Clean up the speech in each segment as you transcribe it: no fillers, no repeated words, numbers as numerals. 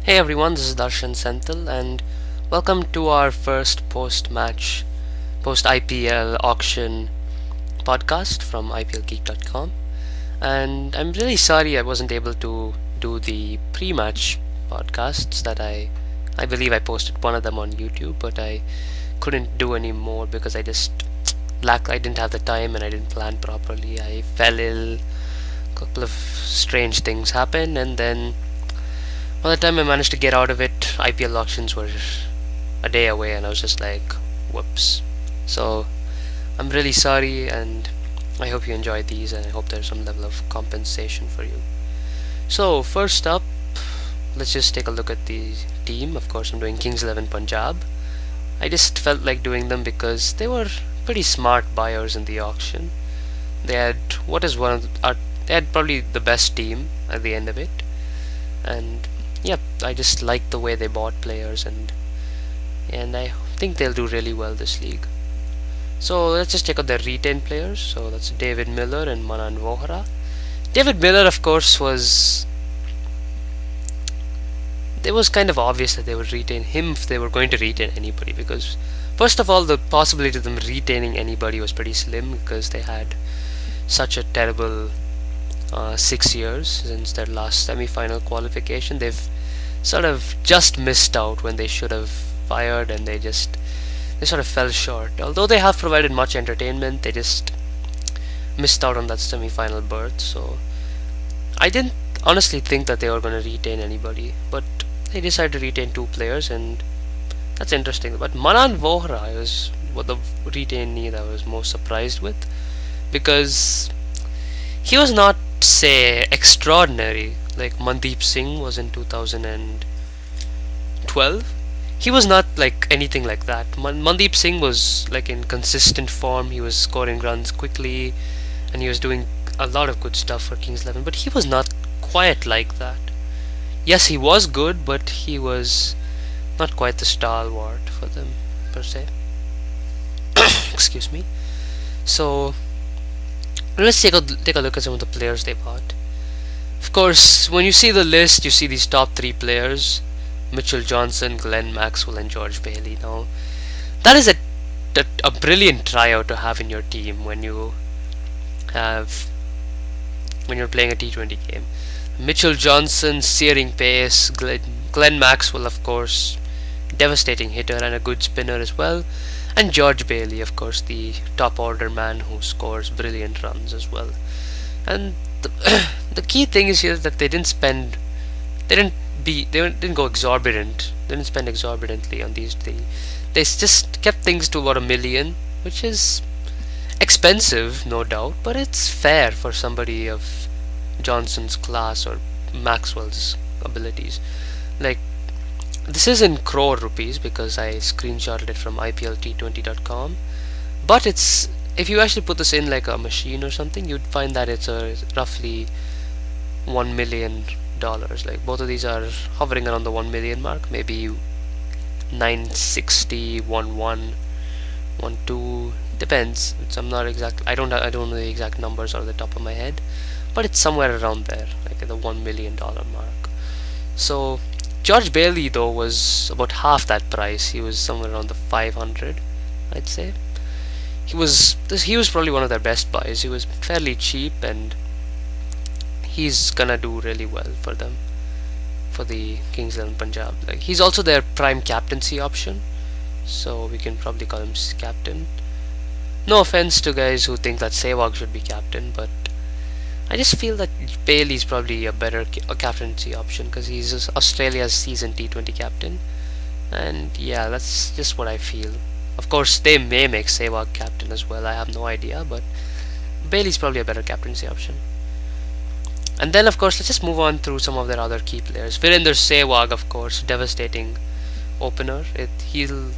Hey everyone, this is Darshan Senthil and welcome to our first post-match, post-IPL auction podcast from IPLgeek.com. And I'm really sorry I wasn't able to do the pre-match podcasts that I believe I posted one of them on YouTube, but I couldn't do any more because I didn't have the time and I didn't plan properly. I fell ill, a couple of strange things happened, and then by the time I managed to get out of it, IPL auctions were a day away, and I was just like, whoops. So I'm really sorry, and I hope you enjoyed these, and I hope there's some level of compensation for you. So first up, let's just take a look at the team. Of course, I'm doing Kings XI Punjab. I just felt like doing them because they were pretty smart buyers in the auction. They had they had probably the best team at the end of it, and yep, I just like the way they bought players, and I think they'll do really well this league. So let's just check out their retained players. So that's David Miller and Manan Vohra. David Miller, of course, it was kind of obvious that they would retain him if they were going to retain anybody, because first of all, the possibility of them retaining anybody was pretty slim because they had such a terrible 6 years since their last semi-final qualification. They've sort of just missed out when they should have fired, and they sort of fell short. Although they have provided much entertainment, they just missed out on that semi-final berth. So I didn't honestly think that they were going to retain anybody, but they decided to retain two players, and that's interesting. But Manan Vohra was the retainee that I was most surprised with, because he was not, say, extraordinary like Mandeep Singh was in 2012. He was not like anything like that. Mandeep Singh was like in consistent form. He was scoring runs quickly, and he was doing a lot of good stuff for Kings XI. But he was not quite like that. Yes, he was good, but he was not quite the stalwart for them per se. Excuse me. So let's take a look at some of the players they bought. Of course, when you see the list, you see these top three players: Mitchell Johnson, Glenn Maxwell, and George Bailey. Now, that is a brilliant tryout to have in your team when you're playing a T20 game. Mitchell Johnson, searing pace. Glenn Maxwell, of course, devastating hitter and a good spinner as well. And George Bailey, of course, the top order man who scores brilliant runs as well. And the key thing is here that they didn't go exorbitant. They didn't spend exorbitantly on these three. They just kept things to about $1 million, which is expensive, no doubt, but it's fair for somebody of Johnson's class or Maxwell's abilities. Like, this is in crore rupees because I screenshotted it from IPLT20.com, but if you actually put this in like a machine or something, you'd find that it's roughly $1 million. Like, both of these are hovering around the 1 million mark, maybe 960, 12, depends. I'm not exact. I don't know the exact numbers off the top of my head, but it's somewhere around there, like at the $1 million mark. So George Bailey, though, was about half that price. He was somewhere around the 500, I'd say. He was probably one of their best buys. He was fairly cheap, and he's gonna do really well for them, for the Kings XI Punjab. Like, he's also their prime captaincy option, so we can probably call him captain. No offense to guys who think that Sehwag should be captain, but I just feel that Bailey's probably a better captaincy option because he's Australia's seasoned T20 captain, and yeah, that's just what I feel. Of course, they may make Sehwag captain as well. I have no idea, but Bailey's probably a better captaincy option. And then, of course, let's just move on through some of their other key players. Virender Sehwag, of course, devastating opener. He'll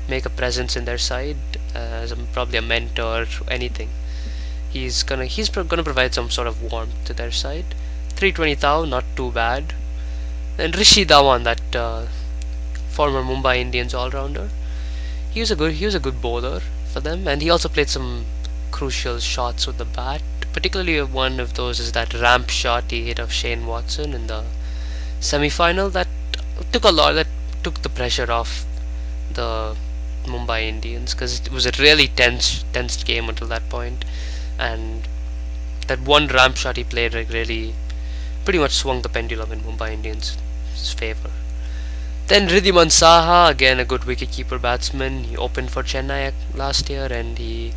make a presence in their side as probably a mentor, anything. He's gonna provide some sort of warmth to their side. 320,000, not too bad. Then Rishi Dhawan, that former Mumbai Indians all-rounder. He was a good bowler for them, and he also played some crucial shots with the bat. Particularly one of those is that ramp shot he hit of Shane Watson in the semi-final that took the pressure off the Mumbai Indians, because it was a really tense game until that point, and that one ramp shot he played like really pretty much swung the pendulum in Mumbai Indians' favor. Then Ridhiman Saha, again a good wicketkeeper batsman. He opened for Chennai last year and he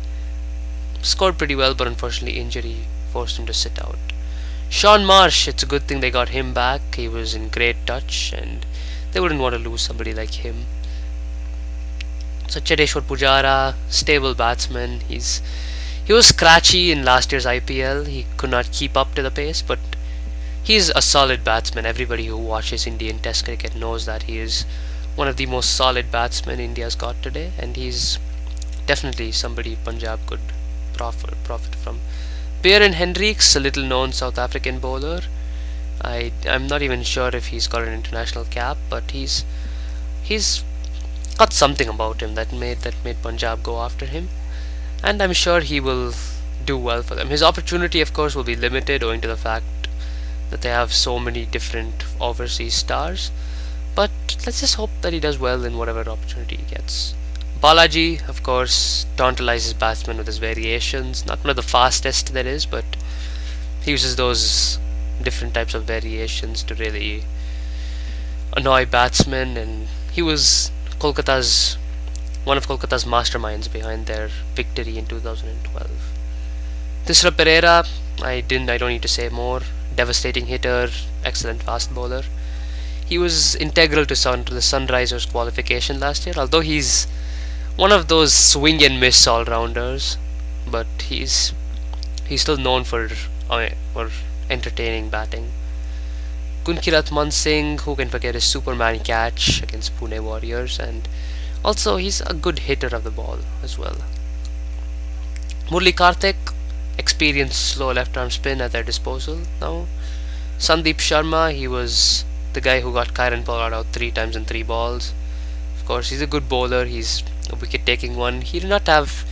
scored pretty well, but unfortunately injury forced him to sit out. Sean Marsh, it's a good thing they got him back. He was in great touch and they wouldn't want to lose somebody like him. So Cheteshwar Pujara, stable batsman. He was scratchy in last year's IPL. He could not keep up to the pace, but he's a solid batsman. Everybody who watches Indian Test cricket knows that he is one of the most solid batsmen India's got today, and he's definitely somebody Punjab could profit from. Björn Hendricks, a little known South African bowler. I'm not even sure if he's got an international cap, but he's got something about him that made Punjab go after him, and I'm sure he will do well for them. His opportunity, of course, will be limited owing to the fact that they have so many different overseas stars, but let's just hope that he does well in whatever opportunity he gets. Balaji, of course, tantalizes batsmen with his variations. Not one of the fastest there is, but he uses those different types of variations to really annoy batsmen, and he was one of Kolkata's masterminds behind their victory in 2012. Tisra Pereira, I don't need to say more. Devastating hitter, excellent fast bowler. He was integral to the Sunrisers qualification last year, although he's one of those swing and miss all-rounders, but he's still known for entertaining batting. Kunkirat Man Singh, who can forget his Superman catch against Pune Warriors, and also he's a good hitter of the ball as well. Murli Karthik, experienced slow left-arm spin at their disposal now. Sandeep Sharma, he was the guy who got Kieron Pollard out 3 times in 3 balls. Of course, he's a good bowler. He's a wicket-taking one. He did not have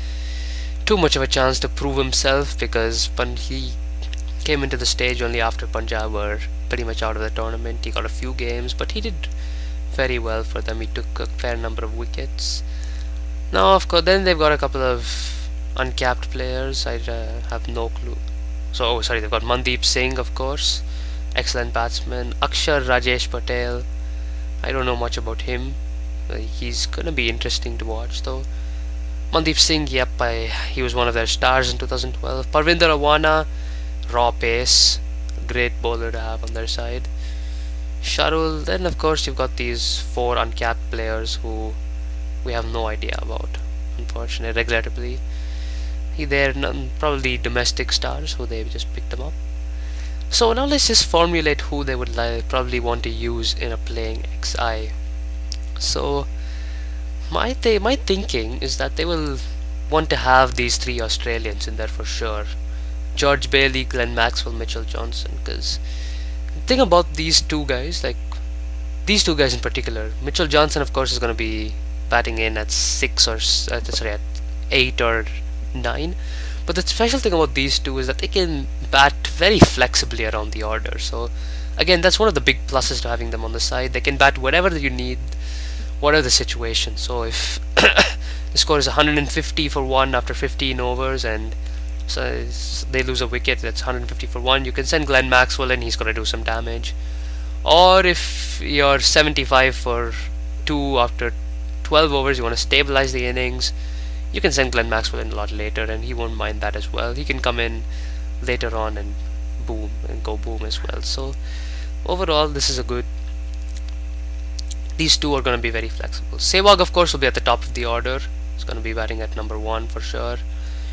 too much of a chance to prove himself because he came into the stage only after Punjab were pretty much out of the tournament. He got a few games, but he did very well for them. He took a fair number of wickets. Now, of course, then they've got a couple of uncapped players. I have no clue. So, they've got Mandeep Singh, of course, excellent batsman. Akshar Rajesh Patel, I don't know much about him. He's gonna be interesting to watch though. Mandeep Singh, yep, he was one of their stars in 2012. Parvinder Awana, raw pace, great bowler to have on their side. Sharul, then of course you've got these 4 uncapped players who we have no idea about, unfortunately, regrettably. They're probably domestic stars who they just picked them up. So now let's just formulate who they would probably want to use in a playing XI. So my thinking is that they will want to have these 3 Australians in there for sure. George Bailey, Glenn Maxwell, Mitchell Johnson, because the thing about these 2 guys, like these 2 guys in particular, Mitchell Johnson of course is going to be batting in at at 8 or 9, but the special thing about these 2 is that they can bat very flexibly around the order. So again, that's one of the big pluses to having them on the side. They can bat whatever you need, whatever the situation. So if the score is 150 for 1 after 15 overs and so they lose a wicket, that's 150 for 1, you can send Glenn Maxwell and he's going to do some damage. Or if you're 75 for 2 after 12 overs, you want to stabilize the innings, you can send Glenn Maxwell in a lot later and he won't mind that as well. He can come in later on and go boom as well. So overall this is a good, these 2 are going to be very flexible. Sehwag of course will be at the top of the order. He's going to be batting at number 1 for sure.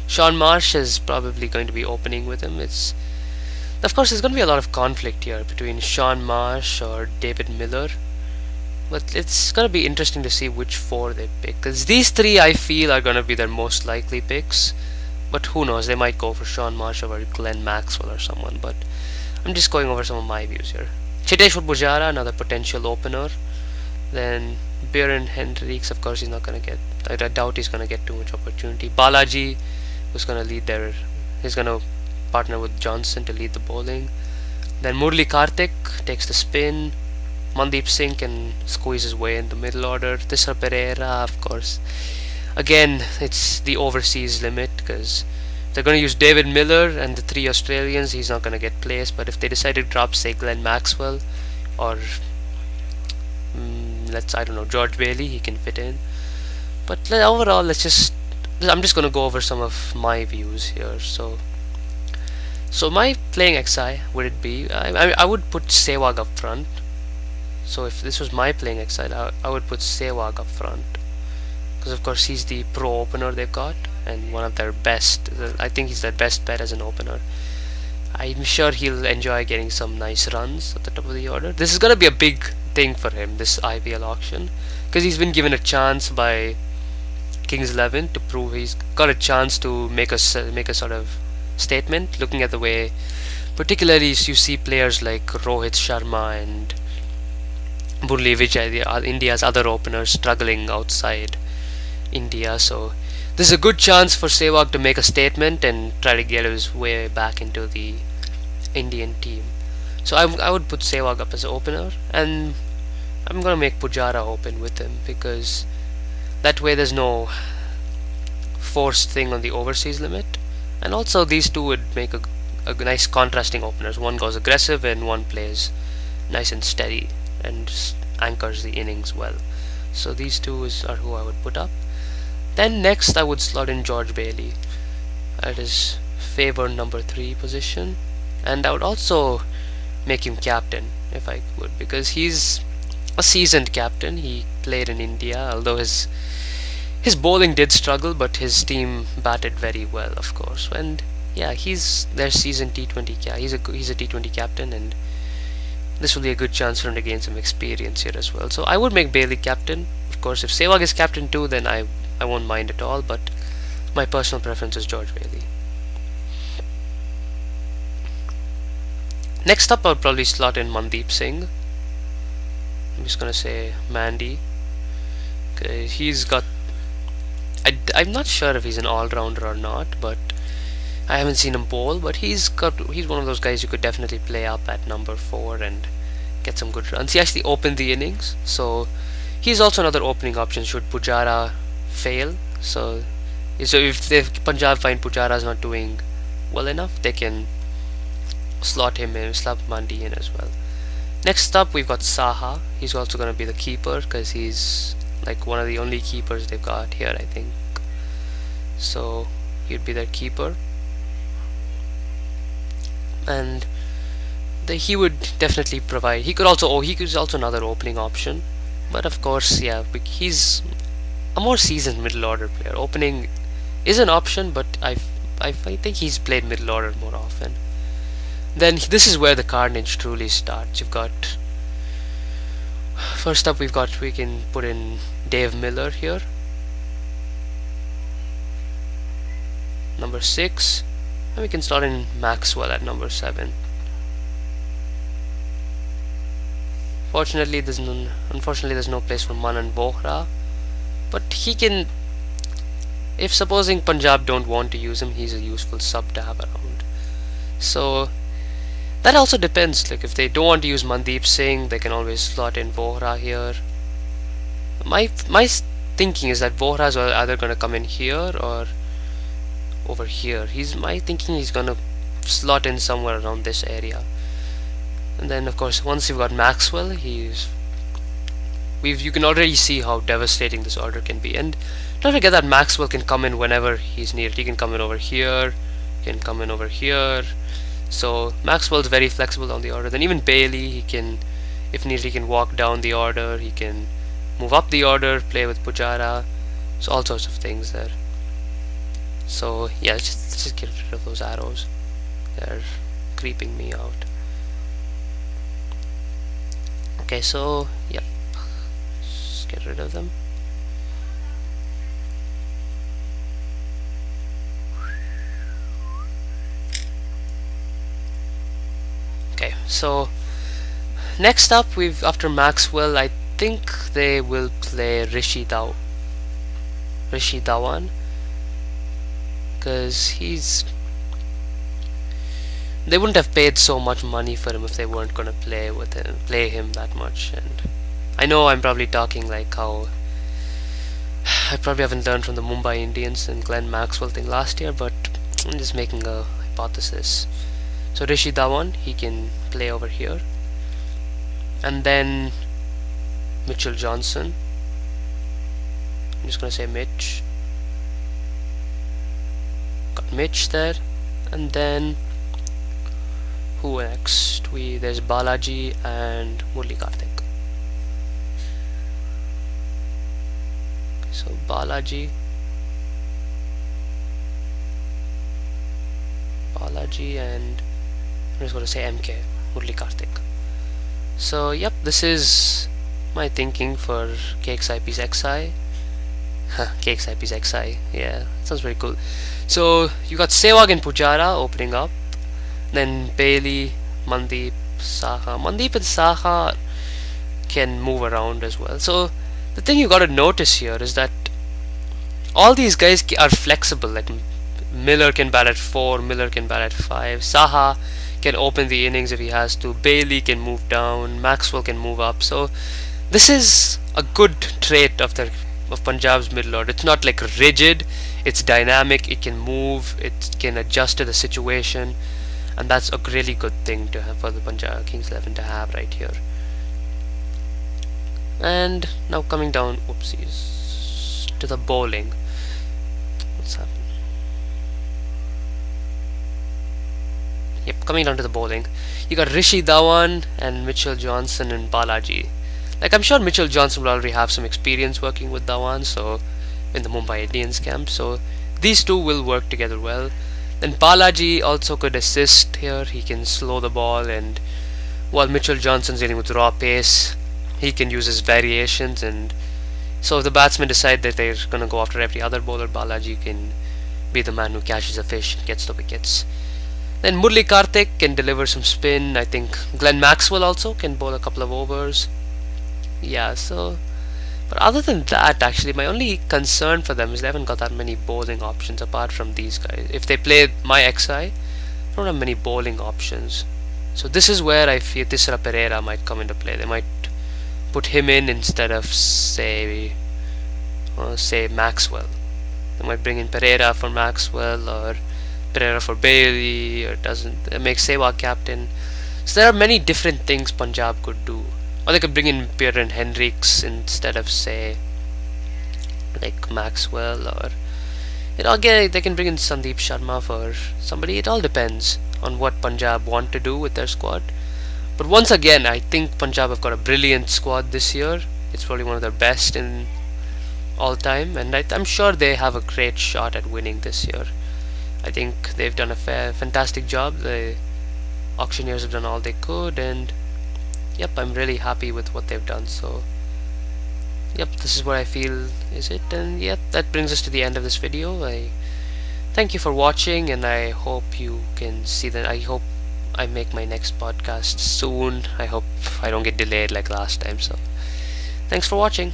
Sean Marsh is probably going to be opening with him. Of course there's going to be a lot of conflict here between Sean Marsh or David Miller, but it's going to be interesting to see which 4 they pick, because these 3 I feel are going to be their most likely picks, but who knows, they might go for Sean Marsh over Glenn Maxwell or someone, but I'm just going over some of my views here. Cheteshwar Pujara, another potential opener. Then Björn Hendricks, of course he's not going to get, I doubt he's going to get too much opportunity. Balaji, who's going to lead he's going to partner with Johnson to lead the bowling. Then Murli Karthik takes the spin. Mandeep Singh can squeeze his way in the middle order. Tissa Pereira, of course. Again, it's the overseas limit, because they're going to use David Miller and the 3 Australians, he's not going to get placed. But if they decide to drop, say, Glenn Maxwell or I don't know, George Bailey, he can fit in. But overall, I'm just going to go over some of my views here. So my playing XI, would it be, I would put Sehwag up front. So if this was my playing XI, I would put Sehwag up front, because of course he's the pro opener they've got, and one of their best. I think he's their best bet as an opener. I'm sure he'll enjoy getting some nice runs at the top of the order. This is going to be a big thing for him, this IPL auction, because he's been given a chance by Kings XI to prove he's got a chance to make a sort of statement, looking at the way particularly you see players like Rohit Sharma and Murli Vijay, India's other openers, struggling outside India. So this is a good chance for Sehwag to make a statement and try to get his way back into the Indian team. So I would put Sehwag up as an opener, and I'm gonna make Pujara open with him, because that way there's no forced thing on the overseas limit, and also these two would make a nice contrasting openers. One goes aggressive and one plays nice and steady and anchors the innings well. So these two are who I would put up. Then next I would slot in George Bailey at his favored number 3 position, and I would also make him captain if I would, because he's a seasoned captain. He played in India, although his bowling did struggle, but his team batted very well, of course. And yeah, he's their seasoned T20 he's a T20 captain, and this will be a good chance for him to gain some experience here as well. So I would make Bailey captain. Of course, if Sehwag is captain too, then I won't mind at all, but my personal preference is George Bailey. Next up, I'll probably slot in Mandeep Singh. I'm just gonna say Mandy. Okay, he's got. I'm not sure if he's an all-rounder or not, but I haven't seen him bowl. But he's one of those guys you could definitely play up at number 4 and get some good runs. He actually opened the innings, so he's also another opening option should Pujara fail. So if Punjab find Pujara's not doing well enough, they can slot him in, slap Mandi in as well. Next up, we've got Saha. He's also going to be the keeper, because he's like one of the only keepers they've got here, I think. So he'd be their keeper, and he would definitely provide. He's also another opening option, but of course, yeah, he's a more seasoned middle order player. Opening is an option, but I think he's played middle order more often. Then this is where the carnage truly starts. You've got, first up, we can put in Dave Miller here, number 6, and we can start in Maxwell at number 7. Unfortunately, there's no place for Manan Bohra, but he can, if supposing Punjab don't want to use him, he's a useful sub to have around. So that also depends. Like if they don't want to use Mandeep Singh, they can always slot in Bohra here. My thinking is that Bohra is either going to come in here or over here. My thinking he's going to slot in somewhere around this area. And then of course, once you've got Maxwell, you can already see how devastating this order can be. And don't forget that Maxwell can come in whenever he's needed. He can come in over here, he can come in over here. So Maxwell's very flexible on the order. Then even Bailey, he can, if needed, he can walk down the order, he can move up the order, play with Pujara. So all sorts of things there. So yeah, let's just get rid of those arrows. They're creeping me out. Okay, so yep, just get rid of them. Okay, so next up, after Maxwell, I think they will play Rishi Dhawan, because they wouldn't have paid so much money for him if they weren't gonna play him that much. And I know I'm probably talking like how I probably haven't learned from the Mumbai Indians and Glenn Maxwell thing last year, but I'm just making a hypothesis. So Rishi Dhawan, he can play over here, and then Mitchell Johnson. I'm just gonna say Mitch. Got Mitch there, and then who next? There's Balaji and Murli Karthik. So Balaji and I'm just going to say MK, Murli Karthik. So yep, this is my thinking for KXIP's XI. KXIP's XI, yeah, sounds very cool. So you got Sehwag and Pujara opening up, then Bailey, Mandeep, Saha. Mandeep and Saha can move around as well. So the thing you got to notice here is that all these guys are flexible. Like Miller can bat at 4, Miller can bat at 5, Saha can open the innings if he has to, Bailey can move down, Maxwell can move up. So this is a good trait of Punjab's middle order. It's not like rigid, it's dynamic, it can move, it can adjust to the situation, and that's a really good thing to have for the Punjab Kings 11 to have right here. And now coming down, oopsies, to the bowling. What's happened? Yep, coming down to the bowling. You got Rishi Dhawan and Mitchell Johnson and Balaji. Like, I'm sure Mitchell Johnson will already have some experience working with Dhawan, so in the Mumbai Indians camp, so these two will work together well. Then Balaji also could assist here. He can slow the ball, and while Mitchell Johnson's dealing with raw pace, he can use his variations. And so if the batsmen decide that they're gonna go after every other bowler, Balaji can be the man who catches the fish and gets the wickets. Then Murli Karthik can deliver some spin. I think Glenn Maxwell also can bowl a couple of overs. Yeah, so but other than that, actually my only concern for them is they haven't got that many bowling options apart from these guys. If they play my XI, they don't have many bowling options. So this is where I feel Tisra Pereira might come into play. They might put him in instead of say Maxwell. They might bring in Pereira for Maxwell, or Pereira for Bailey, or make Sehwag captain. So there are many different things Punjab could do. Or they could bring in Bjorn Hendricks instead of say like Maxwell, or again they can bring in Sandeep Sharma for somebody. It all depends on what Punjab want to do with their squad. But once again, I think Punjab have got a brilliant squad this year. It's probably one of their best in all time, and I'm sure they have a great shot at winning this year. I think they've done a fantastic job. The auctioneers have done all they could, and yep, I'm really happy with what they've done. So yep, this is what I feel is it. And yep, that brings us to the end of this video. I thank you for watching, and I hope you can see that. I hope I make my next podcast soon. I hope I don't get delayed like last time. So thanks for watching.